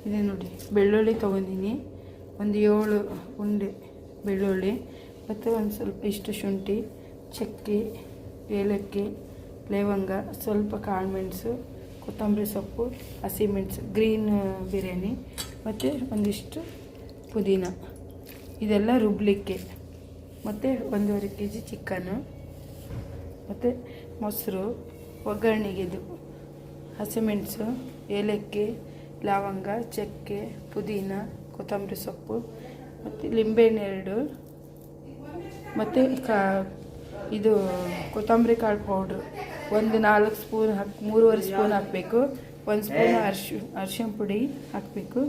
ಇದೆ ನೋಡಿ, ಬೆಳ್ಳುಳ್ಳಿ ತೊಗೊಂಡಿನಿ, ಒಂದು 7 ಉಂಡೆ ಬೆಳ್ಳುಳ್ಳಿ, ಮತ್ತು ಒಂದು ಸ್ವಲ್ಪ ಇಷ್ಟು ಶುಂಠಿ, ಚಕ್ಕೆ, ಏಲಕ್ಕಿ, ಲವಂಗ, ಸ್ವಲ್ಪ ಕಾಳುಮೆಣಸು, ಕೊತ್ತಂಬರಿ ಸೊಪ್ಪು, ಹಸಿಮೆಣಸು, ಗ್ರೀನ್ ಬಿರಿಯಾನಿ, ಮತ್ತು ಒಂದಿಷ್ಟು ಪುದೀನ, ಇದೆಲ್ಲ ರುಬ್ಲಿಕ್ಕೆ. ಮತ್ತು 1.5 kg ಚಿಕನ್ನು, ಮತ್ತು ಮೊಸರು, ಒಗ್ಗರಣೆಗಿದು ಹಸಿಮೆಣಸು, ಏಲಕ್ಕಿ, ಲವಂಗ, ಚಕ್ಕೆ, ಪುದೀನ, ಕೊತ್ತಂಬರಿ ಸೊಪ್ಪು, ಮತ್ತು ಲಿಂಬೆಹಣ್ಣು 2, ಮತ್ತು ಇದು ಕೊತ್ತಂಬರಿ ಕಾಳು ಪೌಡ್ರು ಒಂದು 4 ಸ್ಪೂನ್ 3.5 ಸ್ಪೂನ್ ಹಾಕಬೇಕು. 1 ಸ್ಪೂನ್ ಅರಿಶಿನ ಪುಡಿ ಹಾಕಬೇಕು.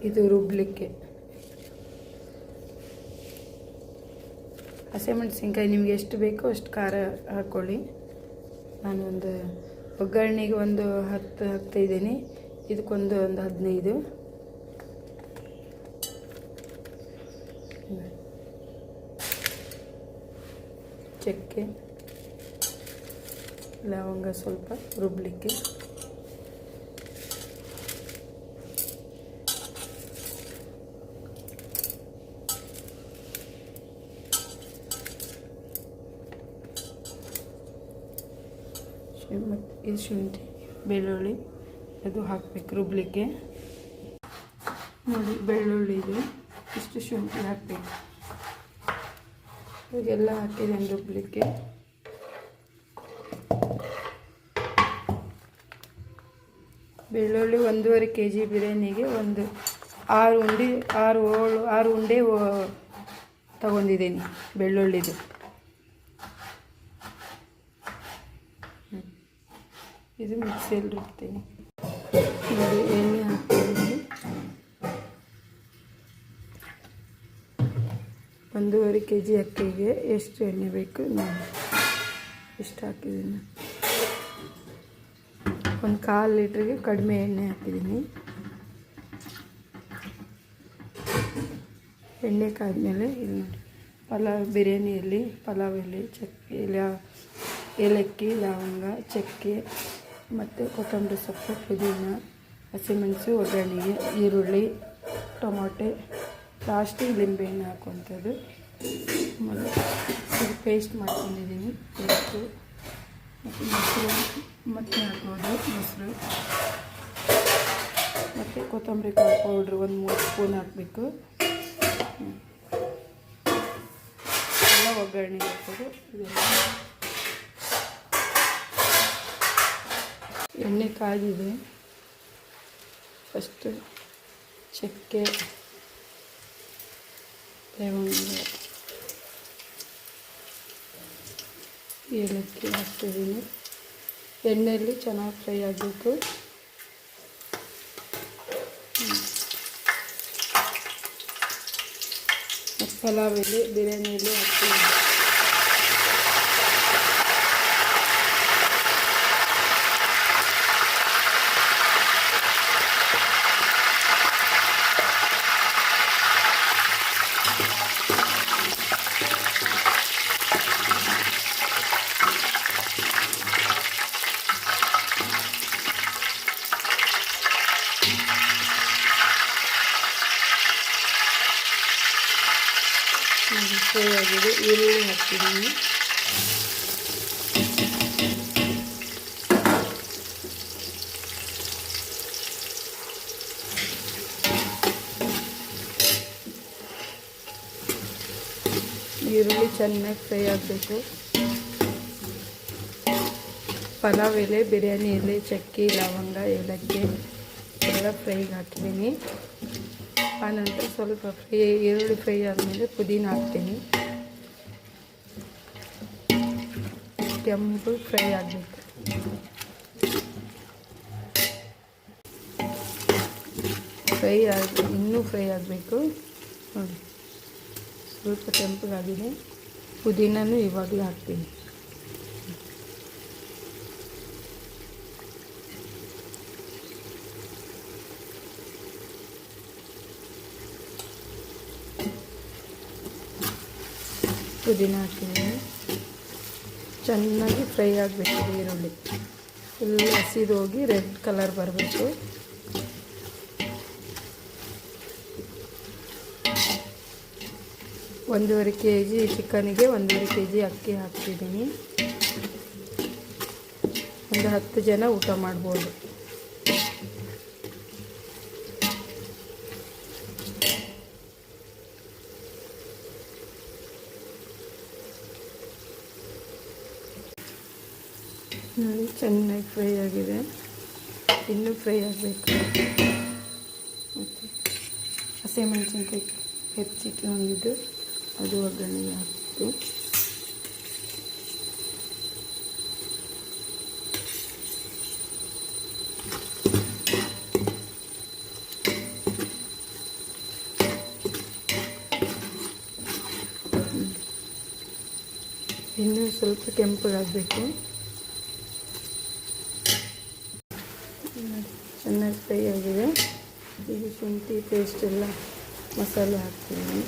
ಇದು ರುಬ್ಲಿಕ್ಕೆ. ಹಸಿಮೆಣಸಿನ್ಕಾಯಿ ನಿಮಗೆ ಎಷ್ಟು ಬೇಕೋ ಅಷ್ಟು ಖಾರ ಹಾಕ್ಕೊಳ್ಳಿ. ನಾನು ಒಂದು ಒಗ್ಗರಣೆಗೆ ಒಂದು 10 ಹಾಕ್ತಾಯಿದ್ದೀನಿ, ಇದಕ್ಕೊಂದು 15. ಚಕ್ಕೆ, ಲವಂಗ ಸ್ವಲ್ಪ ರುಬ್ಲಿಕ್ಕೆ. ಮತ್ತು ಇದು ಶುಂಠಿ, ಬೆಳ್ಳುಳ್ಳಿ ಅದು ಹಾಕಬೇಕು ರುಬ್ಲಿಕ್ಕೆ. ನೋಡಿ, ಬೆಳ್ಳುಳ್ಳಿ ಇದು ಇಷ್ಟು, ಶುಂಠಿ ಹಾಕಬೇಕು. ಇವಾಗೆಲ್ಲ ಹಾಕಿದ್ದೇನೆ ರುಬ್ಲಿಕ್ಕೆ. ಬೆಳ್ಳುಳ್ಳಿ 1.5 kg ಬಿರಿಯಾನಿಗೆ ಒಂದು 6 ಉಂಡೆ ತಗೊಂಡಿದ್ದೀನಿ ಬೆಳ್ಳುಳ್ಳಿದು. ಇದು ಮಿಕ್ಸಿಯಲ್ಲಿ ರುಬ್ತೀನಿ. ನೋಡಿ, ಎಣ್ಣೆ ಹಾಕ್ತೀನಿ. 1.5 kg ಅಕ್ಕಿಗೆ ಎಷ್ಟು ಎಣ್ಣೆ ಬೇಕು ನೋಡಿ, ಎಷ್ಟು ಹಾಕಿದ್ದೀನಿ. ಒಂದು 1/4 ಲೀಟ್ರಿಗೆ ಕಡಿಮೆ ಎಣ್ಣೆ ಹಾಕಿದ್ದೀನಿ. ಎಣ್ಣೆ ಕಾದ್ಮೇಲೆ ಇಲ್ಲಿ ನೋಡಿ, ಬಿರಿಯಾನಿಯಲ್ಲಿ ಪಲಾವ್ ಎಲೆ, ಚಕ್ಕೆ, ಏಲಕ್ಕಿ, ಲವಂಗ, ಚಕ್ಕೆ, ಮತ್ತು ಕೊತ್ತಂಬರಿ ಸೊಪ್ಪು, ಪುದೀನ, ಹಸಿಮೆಣಸು, ಒಗ್ಗರಣೆಗೆ ಈರುಳ್ಳಿ, ಟೊಮೊಟೆ, ಲಾಸ್ಟಿಗೆ ಲಿಂಬೆಹಣ್ಣು ಹಾಕುವಂಥದ್ದು. ಆಮೇಲೆ ಇದು ಪೇಸ್ಟ್ ಮಾಡ್ಕೊಂಡಿದ್ದೀನಿ. ಪೇಸ್ಟು ಮತ್ತು ಮೊಸರು ಮತ್ತೆ ಹಾಕ್ಬೋದು, ಮೊಸರು ಮತ್ತು ಕೊತ್ತಂಬರಿ ಕಾಳು ಪೌಡ್ರು ಒಂದು 3 ಸ್ಪೂನ್ ಹಾಕಬೇಕು. ಎಲ್ಲ ಒಗ್ಗರಣೆಗೆ ಹಾಕೋದು. ಇದೆಲ್ಲ ಎಣ್ಣೆ ಕಾದಿದೆ. ಫಸ್ಟ್ ಚಕ್ಕೆ, ಲವಂಗ, ಏಲಕ್ಕಿ ಹಾಕ್ತಿದ್ದೀನಿ. ಎಣ್ಣೆಯಲ್ಲಿ ಚೆನ್ನಾಗಿ ಫ್ರೈ ಆಗಬೇಕು. ಪಲಾವ್ ಎಲೆ ಬಿರಿಯಾನಿಯಲ್ಲಿ ಹಾಕ್ತೀನಿ. ಫ್ರೈ ಆಗಿದೆ. ಈರುಳ್ಳಿ ಹಾಕ್ತಿದ್ದೀನಿ. ಈರುಳ್ಳಿ ಚೆನ್ನಾಗಿ ಫ್ರೈ ಆಗಬೇಕು. ಪಲಾವ್ ಎಲೆ, ಬಿರಿಯಾನಿ ಎಲೆ, ಚಕ್ಕೆ, ಲವಂಗ, ಏಲಕ್ಕಿ ಎಲ್ಲ ಫ್ರೈಗೆ ಹಾಕಿದ್ದೀನಿ. ಆನಂತರ ಸ್ವಲ್ಪ ಈರುಳ್ಳಿ ಫ್ರೈ ಆದಮೇಲೆ ಪುದೀನ ಹಾಕ್ತೀನಿ. ಕೆಂಪು ಫ್ರೈ ಆಗಬೇಕು. ಇನ್ನೂ ಫ್ರೈ ಆಗಬೇಕು. ನೋಡಿ, ಸ್ವಲ್ಪ ಕೆಂಪಗಾಗಿದೆ. ಪುದೀನೂ ಇವಾಗಲೇ ಹಾಕ್ತೀನಿ. ಪುದೀನ ಹಾಕಿದ್ದೀನಿ. ಚೆನ್ನಾಗಿ ಫ್ರೈ ಆಗಬೇಕು ಈರುಳ್ಳಿ, ಫುಲ್ ಹಸಿದು ಹೋಗಿ ರೆಡ್ ಕಲರ್ ಬರಬೇಕು. ಒಂದೂವರೆ kg ಚಿಕನಿಗೆ 1.5 kg ಅಕ್ಕಿ ಹಾಕ್ತಿದ್ದೀನಿ. ಒಂದು 10 ಜನ ಊಟ ಮಾಡ್ಬೋದು. ನೋಡಿ ಚೆನ್ನಾಗಿ ಫ್ರೈ ಆಗಿದೆ, ಇನ್ನೂ ಫ್ರೈ ಆಗಬೇಕು. ಮತ್ತು ಹಸಿಮೆಣಸಿನ್ಕಾಯಿ ಹೆಚ್ಚಿಟ್ಕೊಂಡಿದ್ದು ಅದು ಒಗ್ಗರಣೆಗೆ ಹಾಕ್ತು. ಇನ್ನೂ ಸ್ವಲ್ಪ ಕೆಂಪಗಾಗಬೇಕು. ಚೆನ್ನಾಗಿ ಫ್ರೈ ಆಗಿದೆ. ಈಗ ಶುಂಠಿ ಪೇಸ್ಟ್ ಎಲ್ಲ ಮಸಾಲೆ ಹಾಕ್ತೀನಿ,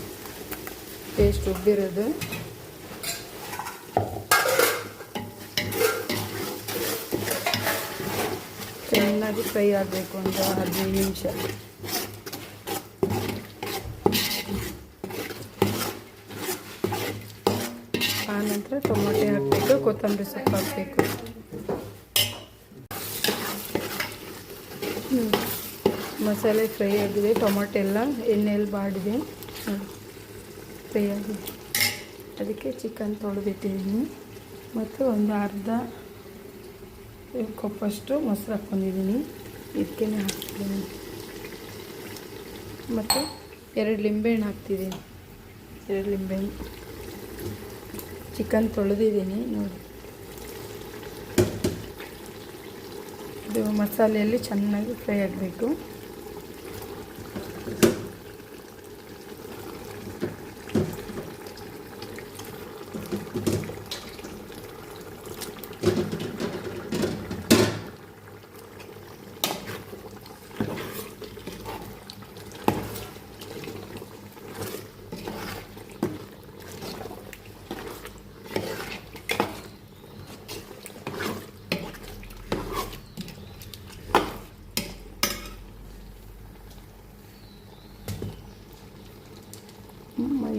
ಪೇಸ್ಟ್ ರುಬ್ಬಿರೋದು. ಚೆನ್ನಾಗಿ ಫ್ರೈ ಆಗಬೇಕು, ಒಂದು 15 ನಿಮಿಷ. ಆನಂತರ ಟೊಮೊಟೊ ಹಾಕಬೇಕು, ಕೊತ್ತಂಬರಿ ಸೊಪ್ಪು ಹಾಕಬೇಕು. ಮಸಾಲೆ ಫ್ರೈ ಆಗಿದೆ, ಟೊಮೊಟೊ ಎಲ್ಲ ಎಣ್ಣೆಯಲ್ಲಿ ಬಾಡಿದೆ, ಫ್ರೈ ಆಗಿದೆ. ಅದಕ್ಕೆ ಚಿಕನ್ ತೊಳೆದಿಟ್ಟಿದ್ದೀನಿ ಮತ್ತು ಒಂದು ಅರ್ಧ ಕಪ್ಪಷ್ಟು ಮೊಸರು ಹಾಕ್ಕೊಂಡಿದ್ದೀನಿ, ಇದಕ್ಕೆ ಹಾಕ್ತಿದ್ದೀನಿ. ಮತ್ತು 2 ಲಿಂಬೆಹಣ್ಣು ಹಾಕ್ತಿದ್ದೀನಿ. 2 ಲಿಂಬೆಹಣ್ಣು. ಚಿಕನ್ ತೊಳೆದಿದ್ದೀನಿ ನೋಡಿ. ಇದು ಮಸಾಲೆಯಲ್ಲಿ ಚೆನ್ನಾಗಿ ಫ್ರೈ ಆಗಬೇಕು.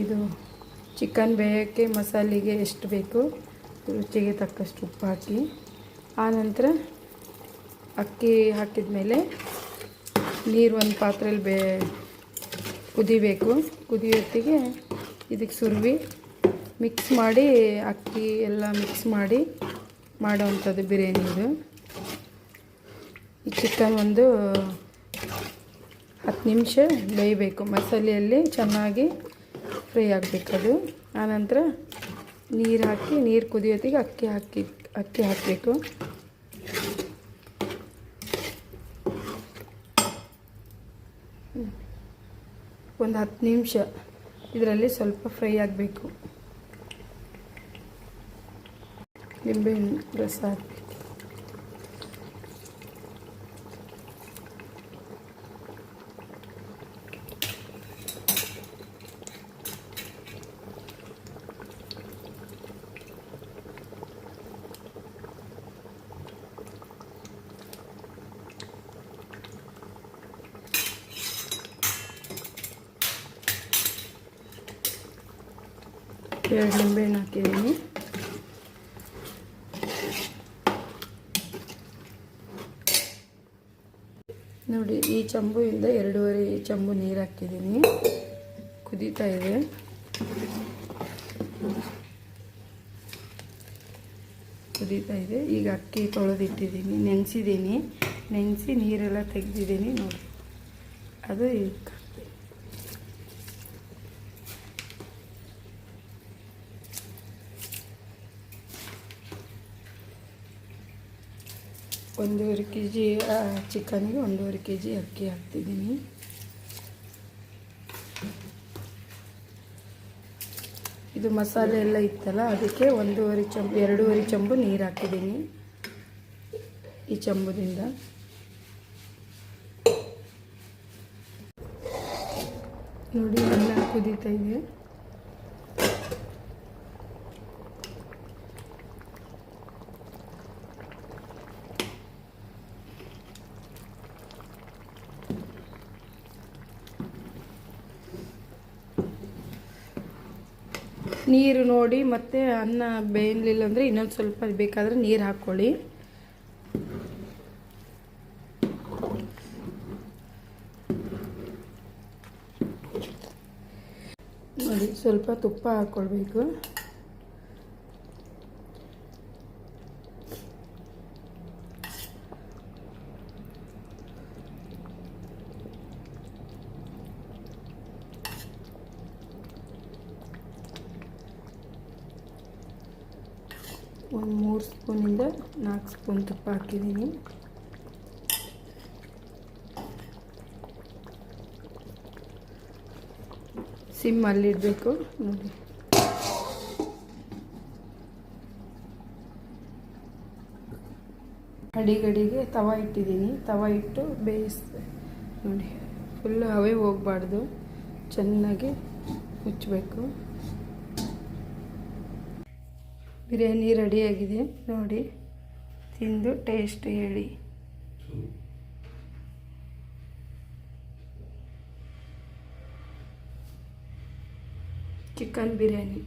ಇದು ಚಿಕನ್ ಬೇಯೋಕ್ಕೆ ಮಸಾಲೆಗೆ ಎಷ್ಟು ಬೇಕು ರುಚಿಗೆ ತಕ್ಕಷ್ಟು ಉಪ್ಪು ಹಾಕಿ, ಆನಂತರ ಅಕ್ಕಿ ಹಾಕಿದ ಮೇಲೆ ನೀರು ಒಂದು ಪಾತ್ರೆಯಲ್ಲಿ ಕುದಿಬೇಕು. ಕುದಿಯೋತ್ತಿಗೆ ಇದಕ್ಕೆ ಸುರುವಿ ಮಿಕ್ಸ್ ಮಾಡಿ, ಅಕ್ಕಿ ಎಲ್ಲ ಮಿಕ್ಸ್ ಮಾಡಿ ಮಾಡೋವಂಥದ್ದು ಬಿರಿಯಾನಿ ಇದು. ಈ ಚಿಕನ್ ಒಂದು 10 ನಿಮಿಷ ಬೇಯಬೇಕು, ಮಸಾಲೆಯಲ್ಲಿ ಚೆನ್ನಾಗಿ ಫ್ರೈ ಆಗಬೇಕದು. ಆನಂತರ ನೀರು ಹಾಕಿ, ನೀರು ಕುದಿಯೋತ್ತಿಗೆ ಅಕ್ಕಿ ಹಾಕಬೇಕು. ಒಂದು 10 ನಿಮಿಷ ಇದರಲ್ಲಿ ಸ್ವಲ್ಪ ಫ್ರೈ ಆಗಬೇಕು. ನಿಂಬೆಹಣ್ಣು ರಸ ಹಾಕಬೇಕು. ಎರಡು ನಿಂಬೆಹಣ್ಣು ಹಾಕಿದ್ದೀನಿ. ನೋಡಿ, ಈ ಚಂಬುವಿಂದ 2.5 ಚಂಬು ನೀರು ಹಾಕಿದ್ದೀನಿ. ಕುದೀತಾ ಇದೆ. ಈಗ ಅಕ್ಕಿ ತೊಳೆದಿಟ್ಟಿದ್ದೀನಿ, ನೆನೆಸಿದ್ದೀನಿ. ನೆನೆಸಿ ನೀರೆಲ್ಲ ತೆಗೆದಿದ್ದೀನಿ ನೋಡಿ. ಅದು ಈಗ ಒಂದೂವರೆ kg ಚಿಕನ್ಗೆ 1.5 kg ಅಕ್ಕಿ ಹಾಕ್ತಿದ್ದೀನಿ. ಇದು ಮಸಾಲೆ ಎಲ್ಲ ಇತ್ತಲ್ಲ, ಅದಕ್ಕೆ 2.5 ಚಂಬು ನೀರು ಹಾಕಿದ್ದೀನಿ ಈ ಚಂಬುದಿಂದ. ನೋಡಿ, ಅನ್ನ ಕುದೀತಾ ಇದೆ. ನೀರು ನೋಡಿ ಮತ್ತು ಅನ್ನ ಬೇಯಲಿಲ್ಲ ಅಂದರೆ ಇನ್ನೊಂದು ಸ್ವಲ್ಪ ಬೇಕಾದರೆ ನೀರು ಹಾಕ್ಕೊಳ್ಳಿ. ನೋಡಿ ಸ್ವಲ್ಪ ತುಪ್ಪ ಹಾಕ್ಕೊಳ್ಬೇಕು. ಒಂದು 3 ಸ್ಪೂನಿಂದ 4 ಸ್ಪೂನ್ ತುಪ್ಪ ಹಾಕಿದ್ದೀನಿ. ಸಿಮ್ಮಲ್ಲಿಡಬೇಕು ನೋಡಿ. ಅಡಿಗಡಿಗೆ ತವ ಇಟ್ಟಿದ್ದೀನಿ. ತವ ಇಟ್ಟು ಬೇಯಿಸ್ದೆ ನೋಡಿ. ಫುಲ್ಲು ಹವೆ ಹೋಗಬಾರ್ದು, ಚೆನ್ನಾಗಿ ಮುಚ್ಚಬೇಕು. ಬಿರಿಯಾನಿ ರೆಡಿಯಾಗಿದೆ ನೋಡಿ. ತಿಂದು ಟೇಸ್ಟ್ ಹೇಳಿ. ಚಿಕನ್ ಬಿರಿಯಾನಿ.